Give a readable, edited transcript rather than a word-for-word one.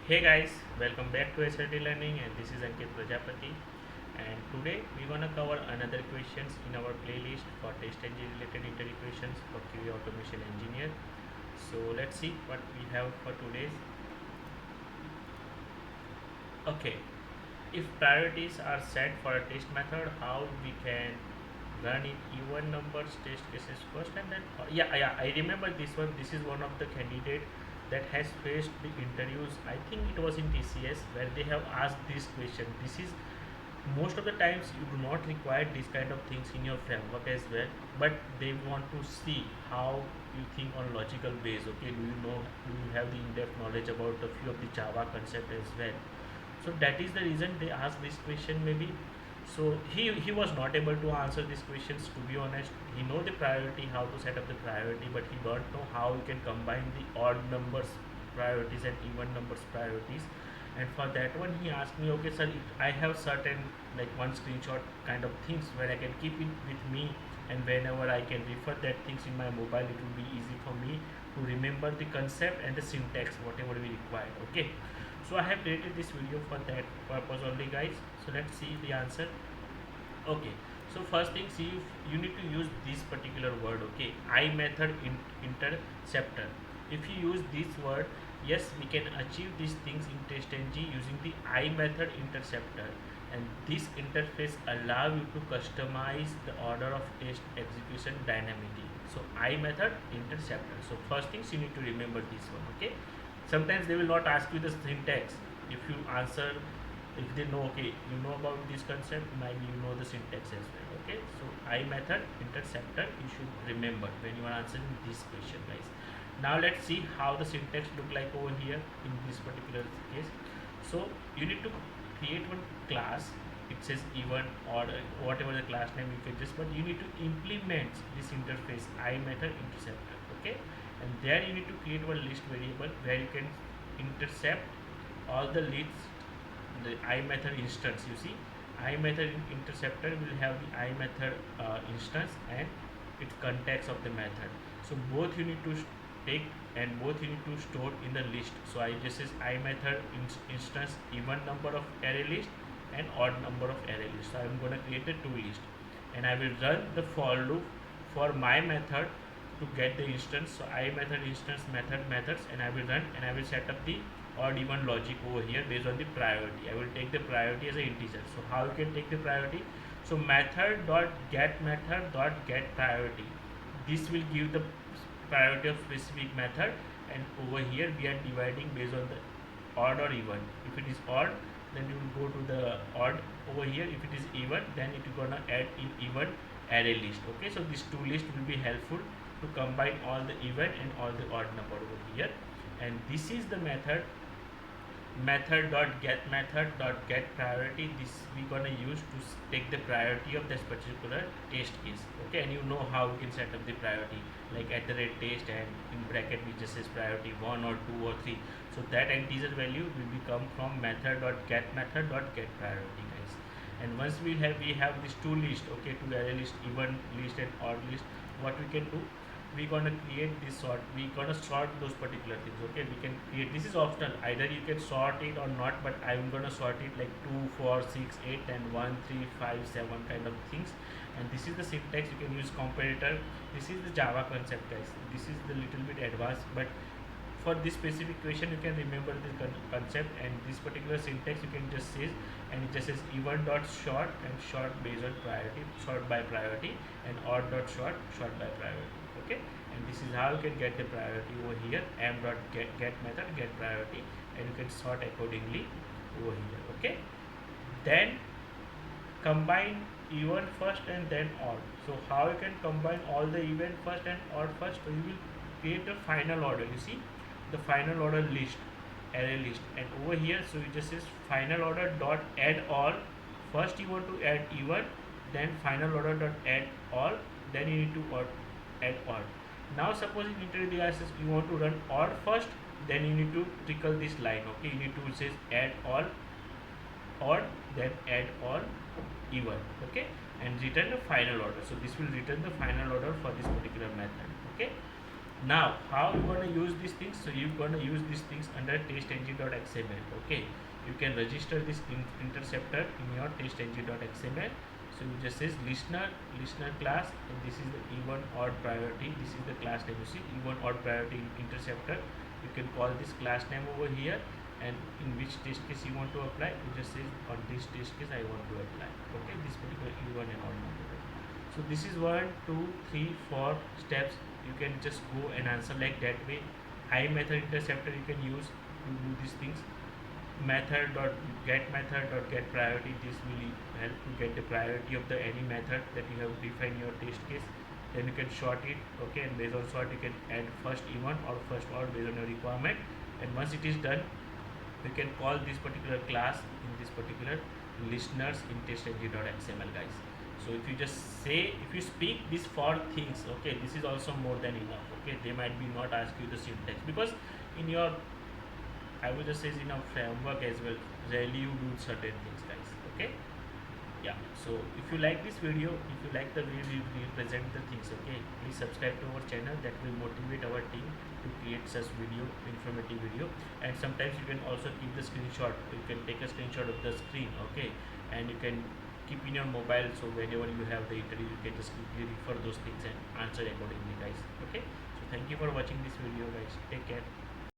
Hey guys, welcome back to SRT Learning, and this is Ankit Prajapati, and today we're gonna cover another questions in our playlist for TestNG related inter equations for QA automation engineer. So let's see what we have for today's. Okay, if priorities are set for a test method, how we can run in even numbers test cases first, and then yeah, I remember this one. This is one of the candidate that has faced the interviews. I think it was in TCS where they have asked this question. This is most of the times you do not require these kind of things in your framework as well, but they want to see how you think on logical base. Okay, do you have the in-depth knowledge about a few of the Java concept as well? So that is the reason they asked this question maybe. So he was not able to answer these questions, to be honest. He know the priority, how to set up the priority, but he don't know how you can combine the odd numbers priorities and even numbers priorities. And for that one he asked me, okay sir, I have certain like one screenshot kind of things where I can keep it with me, and whenever I can refer that things in my mobile, it will be easy for me to remember the concept and the syntax whatever we require. Okay, so I have created this video for that purpose only, guys. So let's see the answer. Okay, so first thing, see, if you need to use this particular word. Okay, I method interceptor. If you use this word, yes, we can achieve these things in TestNG using the I method interceptor, and this interface allow you to customize the order of test execution dynamically. So I method interceptor. So first things you need to remember this one. Okay, sometimes they will not ask you the syntax. If you answer, if they know, okay, you know about this concept, maybe you know the syntax as well. Okay, so I method interceptor you should remember when you are answering this question, guys. Now let's see how the syntax look like over here in this particular case. So you need to create one class. It says even or whatever the class name you can just, but you need to implement this interface I method interceptor. Okay, and there you need to create one list variable where you can intercept all the leads, the I method instance. You see, I method interceptor will have the I method instance and its context of the method. So both you need to take, and both you need to store in the list. So I just says I method instance even number of array list and odd number of array list. So I'm going to create the two list, and I will run the for loop for my method to get the instance. So I method instance methods, and I will run, and I will set up the odd even logic over here based on the priority. I will take the priority as an integer. So how you can take the priority? So method dot get priority. This will give the priority of specific method, and over here we are dividing based on the odd or even. If it is odd, then you will go to the odd over here. If it is even, then it is gonna add in even array list. Okay, so these two lists will be helpful to combine all the even and all the odd number over here. And this is the method dot get priority. This we gonna use to take the priority of this particular test case. Okay, and you know how we can set up the priority, like at the rate test, and in bracket we just says priority 1 or 2 or 3. So that integer value will become from method.get priority, guys. And once we have these two lists, okay, two array list, even list and odd list, what we can do, we gonna create this sort, we gonna sort those particular things. Okay, we can create, this is optional, either you can sort it or not, but I'm gonna sort it like 2 4 6 8 and 1 3 5 7 kind of things. And this is the syntax. You can use comparator. This is the Java concept, guys. This is the little bit advanced, but for this specific question you can remember this concept, and this particular syntax you can just say, and it just says even dot sort, and sort based on priority, sort by priority, and odd dot sort by priority. Okay, and this is how you can get the priority over here. M dot get method get priority, and you can sort accordingly over here. Okay, then combine even first and then odd. So how you can combine all the even first and odd first? So you will create a final order. You see the final order list, array list, and over here, so it just says final order dot add all. First you want to add even, then final order dot add all, then you need to add odd. Now suppose in internet devices you want to run odd first, then you need to tickle this line. Okay, you need to say add all odd, then add all even. Okay, and return the final order. So this will return the final order for this particular method. Okay, Now, how you gonna use these things? So you're gonna use these things under testng.xml. Okay, you can register this interceptor in your testng.xml. So you just says listener class, and this is the even odd priority. This is the class name. You see, even odd priority interceptor. You can call this class name over here, and in which test case you want to apply, you just say on this test case I want to apply. Okay, this particular even and odd number. So this is 1 2 3 4 steps. You can just go and answer like that way. I method interceptor you can use to do these things. Method dot get priority, this will help to get the priority of the any method that you have defined your test case. Then you can sort it, okay, and based on sort you can add first even or first odd based on your requirement. And once it is done, you can call this particular class in this particular listeners in testng.xml, guys. So if you just say, if you speak these four things, okay, this is also more than enough. Okay, they might be not ask you the syntax, because in your, I would just say in a framework as well, rarely you do certain things, guys. Okay, yeah. So if you like this video, if you like the way we present the things, okay, please subscribe to our channel. That will motivate our team to create such video, informative video. And sometimes you can also keep the screenshot. You can take a screenshot of the screen, okay, and you can keep in your mobile, so whenever you have the interview you can just quickly refer those things and answer accordingly, guys. Okay, so thank you for watching this video, guys. Take care.